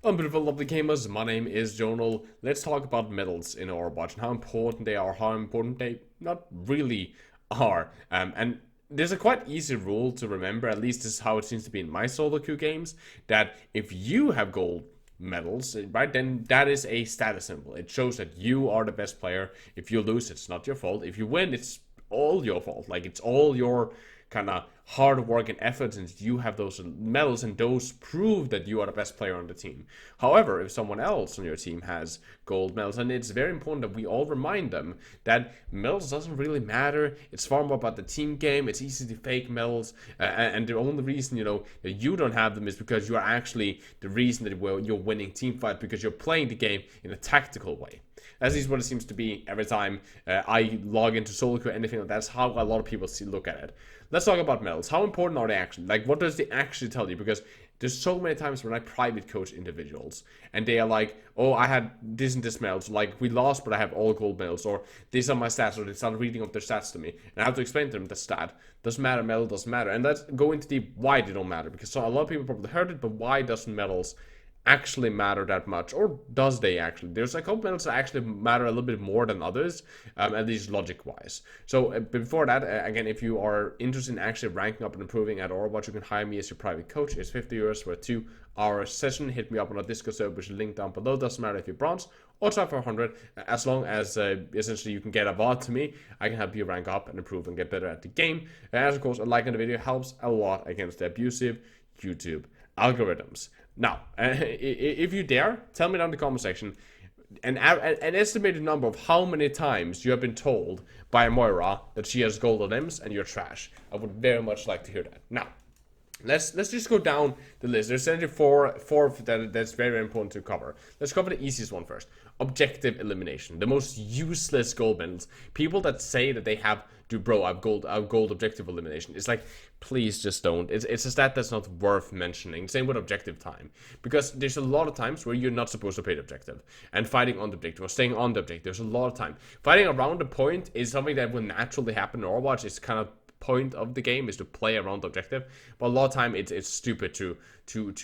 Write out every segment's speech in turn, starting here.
Beautiful lovely gamers, my name is Jonal. Let's talk about medals in Overwatch and how important they are, how important they not really are. And there's a quite easy rule to remember, at least this is how it seems to be in my solo queue games, that if you have gold medals, right, then that is a status symbol. It shows that you are the best player. If you lose, it's not your fault. If you win, it's all your fault. Like, it's all your kind of hard work and effort, and you have those medals, and those prove that you are the best player on the team. However, if someone else on your team has gold medals, and it's very important that we all remind them that medals doesn't really matter. It's far more about the team game. It's easy to fake medals, and the only reason that you don't have them is because you are actually the reason that you're winning team fight, because you're playing the game in a tactical way. That is what it seems to be every time I log into solo queue or anything like that. That's how a lot of people look at it. Let's talk about medals. How important are they actually? Like, what does they actually tell you? Because there's so many times when I private coach individuals and they are like, oh, I had this and this medals. Like, we lost, but I have all gold medals. Or these are my stats. Or they start reading up their stats to me. And I have to explain to them the stat. Doesn't matter, medal doesn't matter. And let's go into the why they don't matter. Because a lot of people probably heard it, but why doesn't medals actually matter that much, or does they actually? There's a couple medals that actually matter a little bit more than others, at least logic wise. So before that, again, if you are interested in actually ranking up and improving at Overwatch, you can hire me as your private coach. It's €50 for a 2-hour session. Hit me up on our Discord server, which is linked down below. Doesn't matter if you're bronze or try for 100, as long as essentially you can get a VOD to me. I can help you rank up and improve and get better at the game. And as of course, a like on the video helps a lot against the abusive YouTube algorithms. Now, if you dare, tell me down in the comment section an estimated number of how many times you have been told by Moira that she has golden limbs and you're trash. I would very much like to hear that. Now, let's just go down the list. There's essentially four that's very, very important to cover. Let's cover the easiest one first. Objective elimination. The most useless gold medals. People that say that they have, bro, I've gold objective elimination. It's like, please just don't. It's a stat that's not worth mentioning. Same with objective time. Because there's a lot of times where you're not supposed to play the objective. And fighting on the objective or staying on the objective. There's a lot of time. Fighting around the point is something that will naturally happen in Overwatch. It's kind of point of the game is to play around the objective, but a lot of time it's stupid to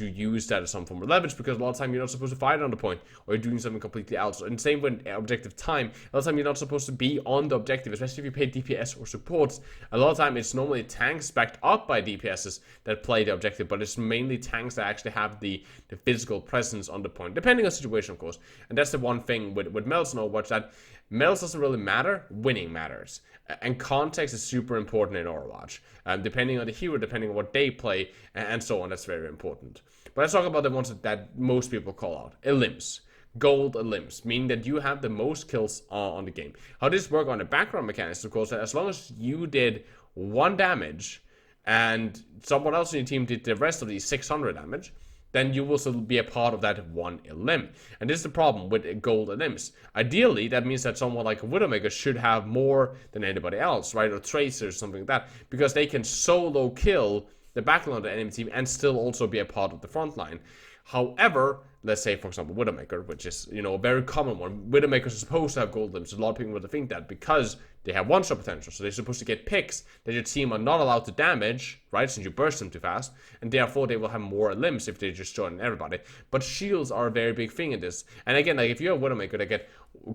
use that as some form of leverage, because a lot of time you're not supposed to fight on the point, or you're doing something completely else. And same with objective time, a lot of time you're not supposed to be on the objective, especially if you play DPS or supports. A lot of time it's normally tanks backed up by DPSs that play the objective, but it's mainly tanks that actually have the physical presence on the point, depending on the situation, of course. And that's the one thing with medals and Overwatch, that medals doesn't really matter, winning matters. And context is super important in Overwatch. Depending on the hero, depending on what they play, and so on, that's very important. But let's talk about the ones that most people call out. Elims. Gold elims, meaning that you have the most kills on the game. How this works on the background mechanics, of course, that as long as you did 1 damage, and someone else on your team did the rest of the 600 damage, then you will still be a part of that 1 elim. And this is the problem with gold elims. Ideally, that means that someone like a Widowmaker should have more than anybody else, right? Or Tracers, something like that, because they can solo kill the backline of the enemy team and still also be a part of the front line. However, let's say, for example, Widowmaker, which is, a very common one. Widowmakers are supposed to have gold limbs. A lot of people would think that because they have one-shot potential. So they're supposed to get picks that your team are not allowed to damage, right, since you burst them too fast. And therefore, they will have more limbs if they just join everybody. But shields are a very big thing in this. And again, like, if you're a Widowmaker, they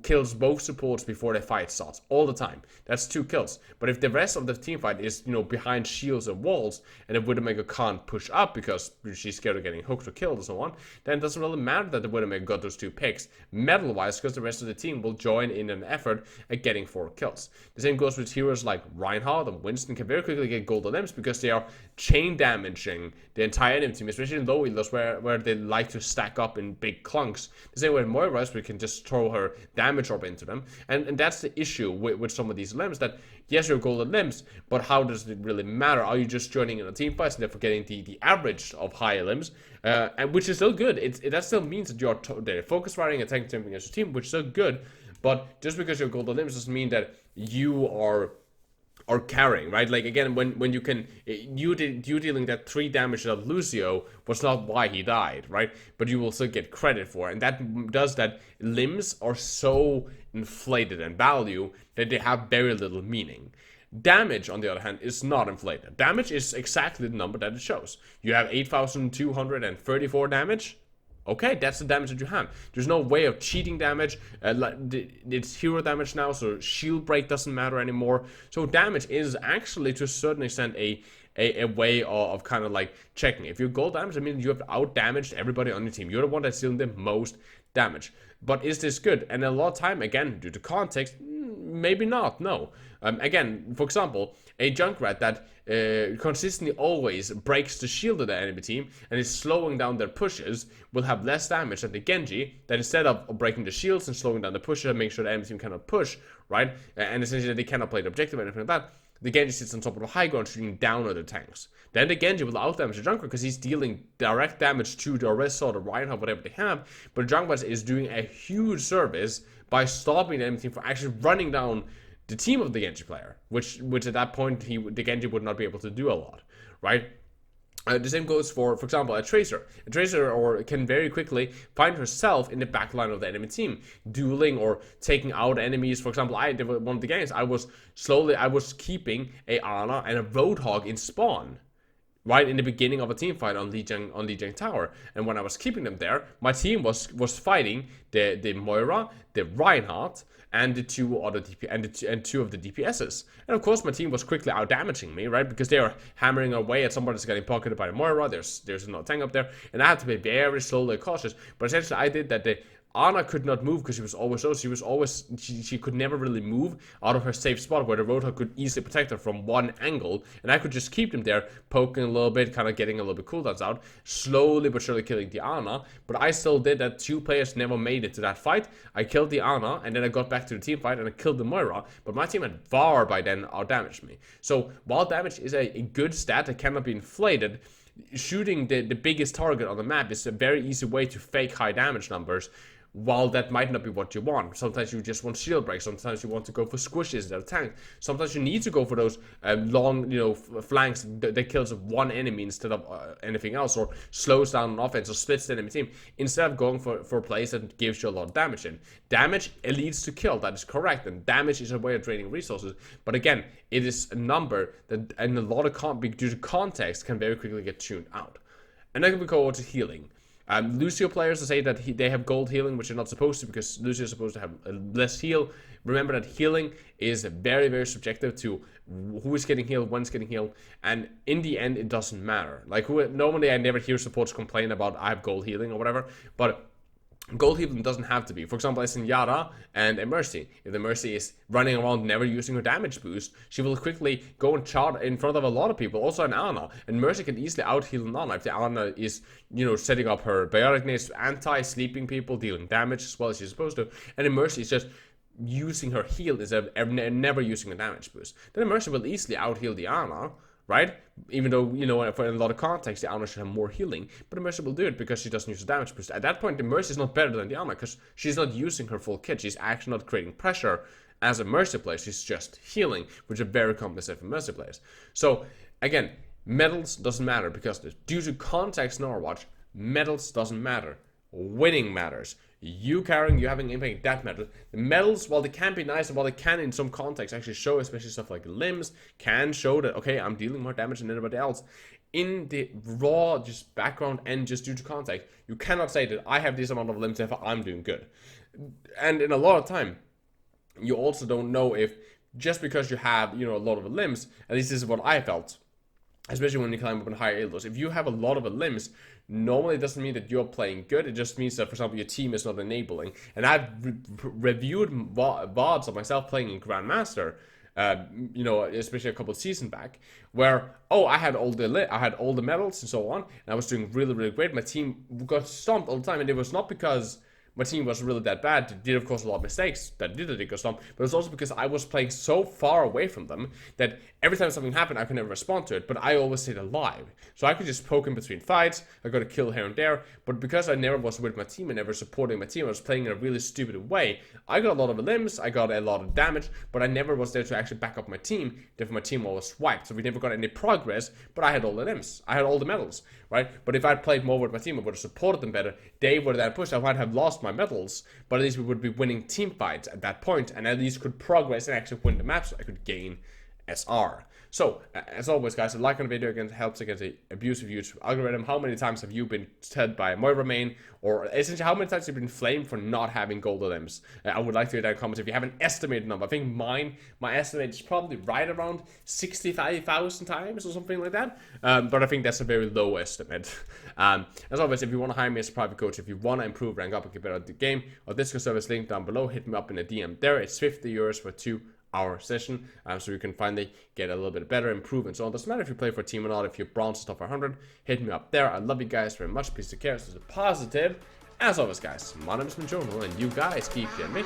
kills both supports before the fight starts all the time. That's 2 kills. But if the rest of the team fight is, behind shields and walls, and the Widowmaker can't push up because she's scared of getting hooked or killed and so on, then it doesn't really matter that the Widowmaker got those 2 picks medal-wise, because the rest of the team will join in an effort at getting 4 kills. The same goes with heroes like Reinhardt and Winston can very quickly get golden limbs because they are chain damaging the entire enemy team, especially in low healers where they like to stack up in big clunks. The same way in Moira, we can just throw her damage orb into them. And that's the issue with some of these limbs, that yes, you're golden limbs, but how does it really matter? Are you just joining in a team fight and therefore getting the average of higher limbs, and which is still good. That still means that you're focus fighting and tank jumping as a team, which is still good. But just because you're golden limbs doesn't mean that you are carrying, right? Like, again, when you dealing that 3 damage to Lucio was not why he died, right? But you will still get credit for it. And that does that limbs are so inflated in value that they have very little meaning. Damage, on the other hand, is not inflated. Damage is exactly the number that it shows. You have 8,234 damage. Okay, that's the damage that you have. There's no way of cheating damage. It's hero damage now, so shield break doesn't matter anymore. So damage is actually, to a certain extent, a way of kind of like checking. If you're gold damage, I mean you have out damaged everybody on your team. You're the one that's dealing the most damage. But is this good? And a lot of time, again, due to context, maybe not. No. Again, for example, a Junkrat that consistently always breaks the shield of the enemy team and is slowing down their pushes will have less damage than the Genji that instead of breaking the shields and slowing down the pushes and make sure the enemy team cannot push, right? And essentially they cannot play the objective or anything like that. The Genji sits on top of the high ground shooting down other tanks. Then the Genji will outdamage the Junkrat because he's dealing direct damage to the Orisa or the Reinhardt, whatever they have. But the Junkrat is doing a huge service by stopping the enemy team from actually running down the team of the Genji player, which at that point the Genji would not be able to do a lot, right? The same goes for example, a Tracer. A Tracer can very quickly find herself in the back line of the enemy team, dueling or taking out enemies. For example, one of the games, I was keeping a Ana and a Roadhog in spawn, right in the beginning of a team fight on Lijiang Tower. And when I was keeping them there, my team was fighting the Moira, the Reinhardt, and the two other and two of the DPSs. And of course, my team was quickly out damaging me, right? Because they are hammering away at somebody that's getting pocketed by the Moira. There's another tank up there, and I had to be very slowly cautious. But essentially, I did that. Ana could not move because she was always low. She could never really move out of her safe spot where the Roadhog could easily protect her from one angle, and I could just keep them there, poking a little bit, kind of getting a little bit cooldowns out, slowly but surely killing the Ana. But I still did that. Two players never made it to that fight. I killed the Ana, and then I got back to the team fight and I killed the Moira. But my team had far by then outdamaged me. So while damage is a good stat that cannot be inflated, shooting the biggest target on the map is a very easy way to fake high damage numbers. While that might not be what you want. Sometimes you just want shield breaks. Sometimes you want to go for squishes instead of tank. Sometimes you need to go for those long, flanks that kills one enemy instead of anything else, or slows down an offense or splits the enemy team, instead of going for plays that gives you a lot of damage in. Damage leads to kill, that is correct, and damage is a way of draining resources. But again, it is a number that, and a lot of due to context, can very quickly get tuned out. And then we go over to healing. Lucio players say that they have gold healing, which they're not supposed to, because Lucio is supposed to have less heal. Remember that healing is very, very subjective to who is getting healed, when it's getting healed, and in the end, it doesn't matter. Like, normally I never hear supports complain about I have gold healing or whatever, but gold healing doesn't have to be. For example, as in Yara and a Mercy. If the Mercy is running around never using her damage boost, she will quickly go and chart in front of a lot of people, also an Ana. And Mercy can easily out-heal an Ana if the Ana is, setting up her biotic nades to anti-sleeping people, dealing damage as well as she's supposed to. And the Mercy is just using her heal instead of never using a damage boost. Then the Mercy will easily out-heal the Ana, right? Even though, for a lot of context, the Ana should have more healing. But the Mercy will do it because she doesn't use the damage boost. At that point, the Mercy is not better than the Ana because she's not using her full kit. She's actually not creating pressure as a Mercy player. She's just healing, which is very compensated for Mercy players. So, again, medals doesn't matter because due to context in Overwatch, medals doesn't matter. Winning matters. You carrying, you having impact, that matters. The medals, while they can be nice and while they can in some context actually show, especially stuff like limbs, can show that, okay, I'm dealing more damage than anybody else. In the raw, just background and just due to context, you cannot say that I have this amount of limbs, therefore I'm doing good. And in a lot of time, you also don't know if just because you have, a lot of limbs, at least this is what I felt, especially when you climb up in higher elos. If you have a lot of limbs, normally it doesn't mean that you're playing good. It just means that, for example, your team is not enabling. And I've reviewed VODs of myself playing in Grandmaster, especially a couple of seasons back, where I had all the medals and so on, and I was doing really, really great. My team got stomped all the time, and it was not because my team wasn't really that bad. They did, of course, a lot of mistakes that did go stomp, but it's also because I was playing so far away from them that every time something happened, I could never respond to it, but I always stayed alive. So I could just poke in between fights, I got a kill here and there, but because I never was with my team and never supporting my team, I was playing in a really stupid way. I got a lot of limbs, I got a lot of damage, but I never was there to actually back up my team. Therefore, my team always wiped, so we never got any progress, but I had all the limbs, I had all the medals, right? But if I'd played more with my team, I would have supported them better, they would have then pushed, I might have lost my medals, but at least we would be winning team fights at that point, and at least could progress and actually win the match so I could gain SR. So, as always, guys, a like on the video again helps against the abusive YouTube algorithm. How many times have you been said by Moira main, or essentially how many times have you been flamed for not having gold items? I would like to hear that in comments if you have an estimated number. I think my estimate is probably right around 65,000 times or something like that. But I think that's a very low estimate. As always, if you want to hire me as a private coach, if you want to improve, rank up, and get better at the game, our Discord service link down below, hit me up in the DM there. It's 50 euros for 2-hour session, so you can finally get a little bit better, improve, and so on. Doesn't matter if you play for a team or not. If you're bronze stuff 100, hit me up there. I love you guys very much. Peace to care. This is a positive. As always, guys, my name is Jonal, and you guys keep getting me.